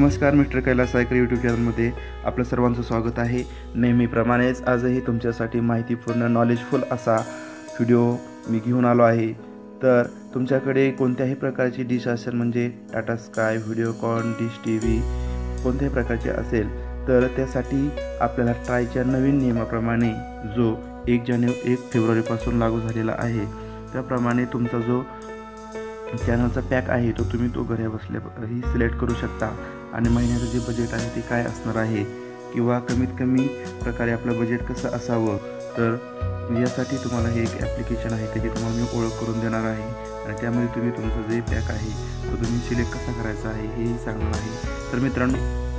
नमस्कार, mister Kailas Saykar YouTube चॅनलमध्ये आपलं सर्वांचं स्वागत आहे। नेहमीप्रमाणेच आजही तुमच्यासाठी माहितीपूर्ण नॉलेजफुल असा व्हिडिओ मी घेऊन आलो आहे। तर तुमच्याकडे कोणत्याही प्रकारची डिश असेल, म्हणजे Tata sky, Videocon, dish TV कोणत्याही प्रकारचे असेल, तर त्यासाठी आपल्याला ट्रायच्या नवीन नियमाप्रमाणे जो 1 फेब्रुवारीपासून लागू झालेला आहे, त्याप्रमाणे तुमचा जो चॅनलचा पॅक आहे तो घरी बसल्याही सिलेक्ट करू शकता। आणि महिन्याचं जे बजेट आहे ते काय असणार आहे, किंवा कमीत कमी प्रकारे आपलं बजेट कसं असावं, तर यासाठी तुम्हाला हे एक ॲप्लिकेशन आहे, त्याची तुम्हाला मी ओळख करून देणार आहे। आणि त्यामध्ये तुम्ही तुमचं जे पॅक आहे तो तुम्ही सिलेक्ट कसा करायचा आहे हेही सांगणार आहे। तर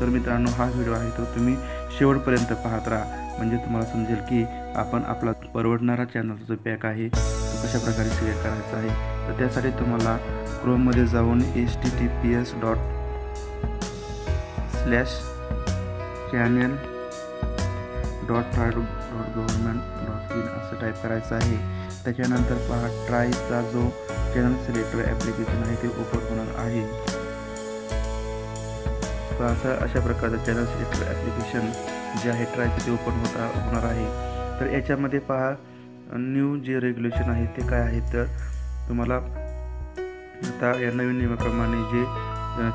मित्रांनो हा व्हिडिओ आहे तो तुम्ही शेवटपर्यंत पाहत राहा, म्हणजे तुम्हाला समजेल की आपण आपला परवडणारा चॅनलचा जो पॅक आहे तो कशा प्रकारे सिलेक्ट करायचा आहे। तर त्यासाठी तुम्हाला क्रोममध्ये जाऊन https://channel.try.government.in असं टाईप करायचं आहे। त्याच्यानंतर पहा, ट्रायचा जो चॅनल सिलेक्टर ॲप्लिकेशन आहे ते ओपन होणार आहे। अशा प्रकारचं चॅनल सिलेक्टर ॲप्लिकेशन जे आहे ट्रायचं ते ओपन होणार आहे। तर याच्यामध्ये पहा, न्यू जे रेग्युलेशन आहे ते काय आहे, तर तुम्हाला आता या नवीन नियमाप्रमाणे जे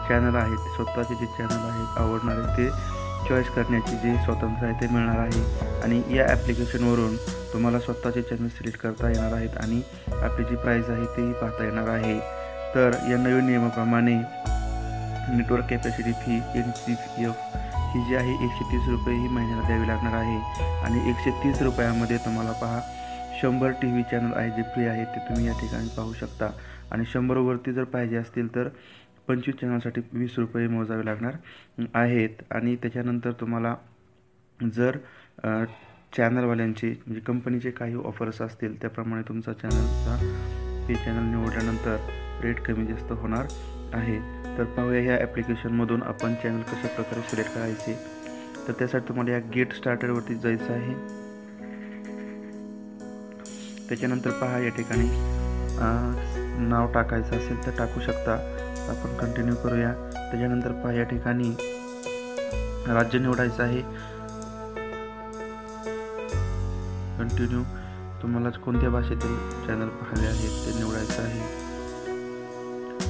चॅनल आहेत, स्वतःचे जे चॅनल आहेत आवडणारे ते चॉईस करण्याची जे स्वातंत्र्य आहे ते मिळणार आहे। आणि या ॲप्लिकेशनवरून तुम्हाला स्वतःचे चॅनल सिलेक्ट करता येणार आहेत आणि आपली जी प्राईस आहे तेही पाहता येणार आहे। तर या नवीन नियमाप्रमाणे नेटवर्क कॅपॅसिटी फी NCF ही जी आहे 130 रुपये ही महिन्याला द्यावी लागणार आहे। आणि 130 रुपयामध्ये तुम्हाला पहा 100 TV चॅनल आहे जे फ्री आहे ते तुम्ही या ठिकाणी पाहू शकता। आणि 100 वरती जर पाहिजे असतील तर 25 चॅनलसाठी 20 रुपये मोजावे लागणार आहेत। आणि त्याच्यानंतर तुम्हाला जर चॅनलवाल्यांचे म्हणजे कंपनीचे काही ऑफर्स असतील त्याप्रमाणे तुमचा चॅनलचा पे चॅनल निवडल्यानंतर रेट कमी जास्त होणार आहे। तर पाहूया ह्या ॲप्लिकेशनमधून आपण चॅनल कशा प्रकारे सिलेक्ट करायचे। तर त्यासाठी तुम्हाला या गेट स्टार्टरवरती जायचं आहे। त्याच्यानंतर पहा या ठिकाणी नाव टाकायचं असेल तर टाकू शकता, आपण कंटिन्यू करूया। त्याच्यानंतर पहा या ठिकाणी राज्य निवडायचं आहे, कंटिन्यू। तुम्हाला कोणत्या भाषेतील चॅनल पाहावे आहेत ते निवडायचं आहे।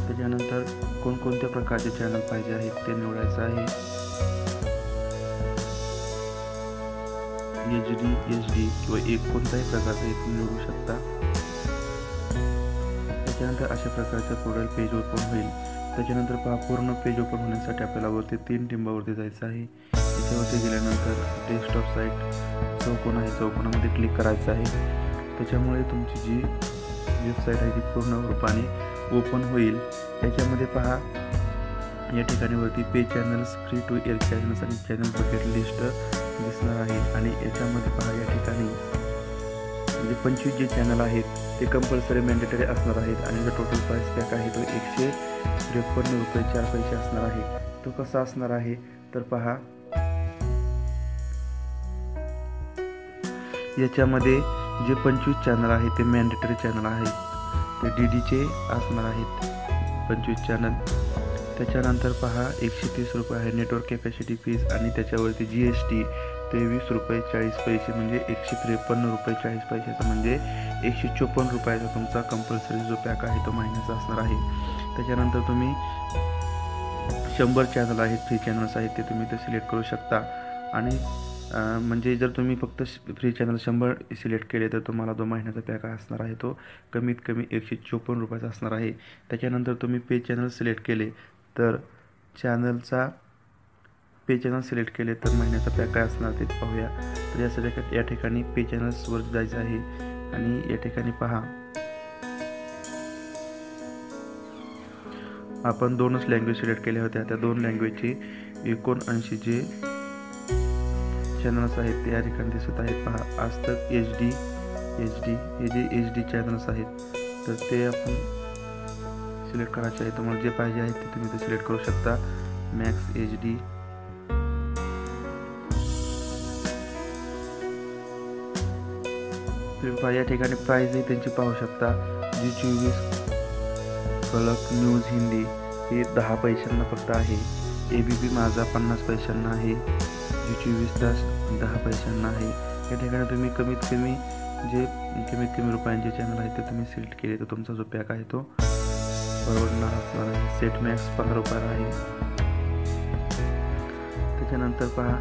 त्याच्यानंतर कोणकोणत्या प्रकारचे चॅनल पाहिजे आहेत ते निवडायचं आहे। HD किंवा कोणताही प्रकारचा एक निवडू शकता। त्याच्यानंतर अशा प्रकारचं प्रोफाइल पेज ओपन होईल। त्याच्यानंतर पहा, पूर्ण पेज ओपन होण्यासाठी आपल्याला वरती 3 टिंबावरती जायचं आहे। त्याच्यावरती गेल्यानंतर डेस्कटॉप साईट चौकोन आहे, चौकोनामध्ये क्लिक करायचं आहे। त्याच्यामुळे तुमची जी वेबसाईट आहे ती पूर्ण रूपाने ओपन होईल। त्याच्यामध्ये पहा या ठिकाणी वरती pay channels, free to air channels आणि चॅनल बकेट लिस्ट दिसणार आहे। आणि याच्यामध्ये पहा या ठिकाणी म्हणजे 25 जे चॅनल आहेत ते कंपल्सरी मॅन्डेटरी असणार आहेत। आणि जो टोटल प्राइस पॅक आहे तो 153 रुपये 4 पैसे असणार आहे। तो कसा असणार आहे तर पहा, याच्यामध्ये जे 25 चॅनल आहेत ते मॅन्डेटरी चॅनल आहेत, ते DDचे असणार आहेत 25 चॅनल। त्याच्यानंतर पहा 130 रुपये आहे नेटवर्क कॅपॅसिटी फीज, आणि त्याच्यावरती GST 23 रुपये 40 पैसे, म्हणजे 153 रुपये 40 पैशाचा, म्हणजे 154 रुपयाचा तुमचा कंपल्सरी जो पॅक आहे तो महिन्याचा असणार आहे। त्याच्यानंतर तुम्ही 100 चॅनल आहेत, फ्री चॅनल्स आहेत ते तुम्ही ते सिलेक्ट करू शकता। आणि म्हणजे जर तुम्ही फक्त फ्री चॅनल 100 सिलेक्ट केले तर तुम्हाला जो महिन्याचा पॅक असणार आहे तो कमीत कमी 154 रुपयाचा असणार आहे। त्याच्यानंतर तुम्ही पे चॅनल सिलेक्ट केले तर पे चॅनल सिलेक्ट केले तर महिन्याचा पॅक काय असणार ते पाहूया। तर यासाठी या ठिकाणी पे चॅनल्सवर जायचं आहे। आणि या ठिकाणी पहा, आपण 2च लँग्वेज सिलेक्ट केल्या होत्या, त्या 2 लँग्वेजचे 79 जे चॅनल्स आहेत ते या ठिकाणी दिसत आहेत। पहा, आज तक HD हे जे HD चॅनल्स आहेत तर ते आपण सिलेक्ट करायचे आहे। तुम्हाला जे पाहिजे आहे ते तुम्ही ते सिलेक्ट करू शकता। मॅक्स HD, तुम्ही या ठिकाणी प्राईजही त्यांची पाहू शकता। G24 कलक न्यूज हिंदी हे 10 पैशांना फक्त आहे। ABP माझा 50 पैशांना आहे, जी 24 तास 10 पैशांना आहे. या ठिकाणी तुम्ही कमीत कमी रुपयांचे चॅनल आहे ते तुम्ही सिलेक्ट केले तर तुमचा जो पॅक आहे तो परवडणार असणार आहे. सेट मॅक्स 15 रुपयाला आहे. त्याच्यानंतर पहा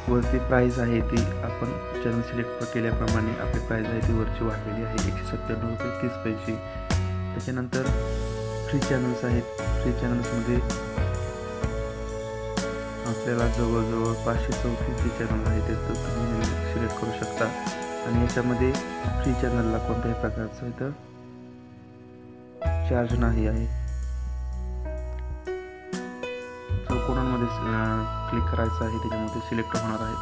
वरती प्राईस आहे ती आपण चॅनल सिलेक्ट केल्याप्रमाणे आपली प्राईस आहे ती वरची वाढलेली आहे 197 रुपये 30 पैसे. त्याच्यानंतर फ्री चॅनल्स आहेत. फ्री चॅनल्समध्ये आपल्याला जवळजवळ 534 जे चॅनल आहे ते तुम्ही सिलेक्ट करू शकता. आणि याच्यामध्ये फ्री चॅनलला कोणत्याही प्रकारचा इथं चार्ज नाही आहे. चौकोनांमध्ये क्लिक करायचं आहे, त्याच्यामध्ये सिलेक्ट होणार आहे.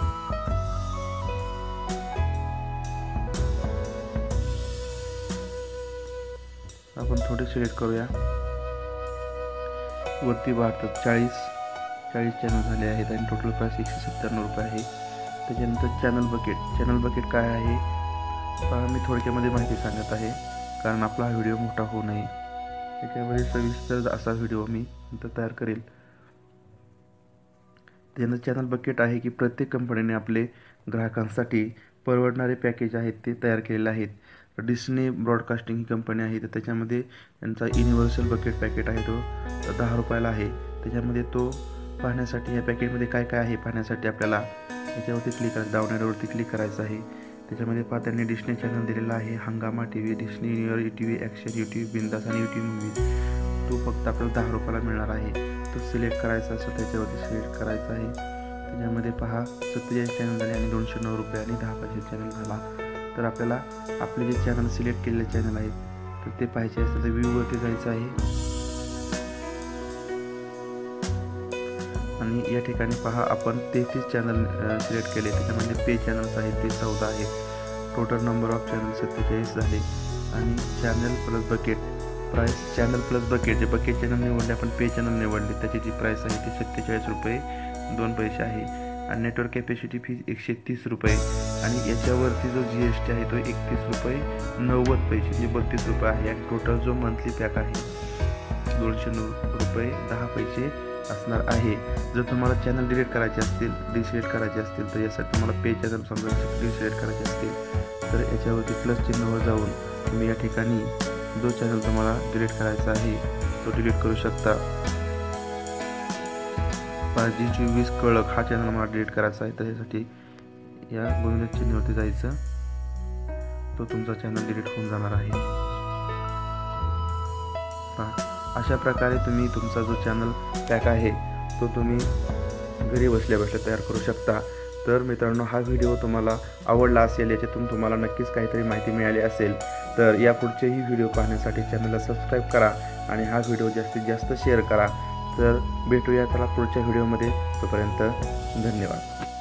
आपण थोडे सिलेक्ट करूया. वरती भारतात 40 चॅनल झाले आहेत आणि टोटल प्राइस 197 रुपये आहे. त्याच्यानंतर चॅनल बकेट काय आहे पहा, मी थोडक्यामध्ये माहिती सांगत आहे कारण आपला हा व्हिडिओ मोठा होऊ नये. त्याच्यामध्ये सविस्तर असा व्हिडिओ मी नंतर तयार करेल. त्यानंतर चॅनल बकेट आहे की प्रत्येक कंपनीने आपले ग्राहकांसाठी परवडणारे पॅकेज आहेत ते तयार केलेले आहेत. डिस्नी ब्रॉडकास्टिंग ही कंपनी आहे तर त्याच्यामध्ये त्यांचा युनिव्हर्सल बकेट पॅकेट आहे तो 10 रुपयाला आहे. त्याच्यामध्ये तो पाहण्यासाठी या पॅकेटमध्ये काय काय आहे पाहण्यासाठी आपल्याला याच्यावरती क्लिक करायचं, डाऊन एरोवरती क्लिक करायचं आहे. त्याच्यामध्ये पहा त्यांनी डिस्नी चॅनल दिलेला आहे, हंगामा TV, डिस्नी युनिव्हर TV ॲक्शन, YouTube बिंदास आणि YouTube मूव्हीज. तो फक्त आपल्याला 10 रुपयाला मिळणार आहे. तो सिलेक्ट करायचा असतो, त्याच्यावरती सिलेक्ट करायचा आहे. त्याच्यामध्ये पहा 47 चॅनल झाले आणि 209 रुपये आणि 10 पैसे चॅनल झाला. तर आपल्याला आपले जे चॅनल सिलेक्ट केलेले चॅनल आहेत तर ते पाहायचे असतं तर व्ह्यूवरती जायचं आहे. आणि या ठिकाणी पहा आपण 33 चॅनल सिलेक्ट केले. त्याच्यामध्ये पे चॅनल्स आहेत ते 14 आहेत. टोटल नंबर ऑफ चॅनल 47 झाले. आणि channel plus bucket price, channel plus bucket जे बकेट चॅनल निवडले आपण पे चॅनल निवडले त्याची जी प्राईस आहे ती 47 रुपये 2 पैसे आहे. आणि नेटवर्क कॅपॅसिटी फी 130 रुपये. आणि याच्यावरती जो GST आहे तो 31 रुपये 90 पैसे जे 32 रुपये आहे. आणि टोटल जो मंथली पॅक आहे 209 रुपये 10 पैसे असणार आहे. जर तुम्हाला चॅनल डिलीट करायचे असतील, डिसिलेक्ट करायचे असतील तर यासाठी तुम्हाला पे चॅनल समजा डिसिलेक्ट करायचे असतील तर याच्यावरती प्लस चिन्हावर जाऊन तुम्ही या ठिकाणी जो चॅनल तुम्हाला डिलीट करायचा आहे तो डिलीट करू शकता. 5G24 कळक हा चॅनल मला डिलीट करायचा आहे तर यासाठी या गोविंद चिन्हावरती जायचं, तो तुमचा चॅनल डिलीट होऊन जाणार आहे. अशा प्रकारे तुम्ही तुमचा जो चॅनल पॅक आहे तो तुम्ही घरी बसल्या तयार करू शकता. तर मित्रांनो हा व्हिडिओ तुम्हाला आवडला असेल, याच्यातून तुम्हाला नक्कीच काहीतरी माहिती मिळाली असेल तर या पुढचेही व्हिडिओ पाहण्यासाठी चॅनलला सबस्क्राईब करा आणि हा व्हिडिओ जास्तीत जास्त शेअर करा. तर भेटूया चला पुढच्या व्हिडिओमध्ये. तोपर्यंत धन्यवाद.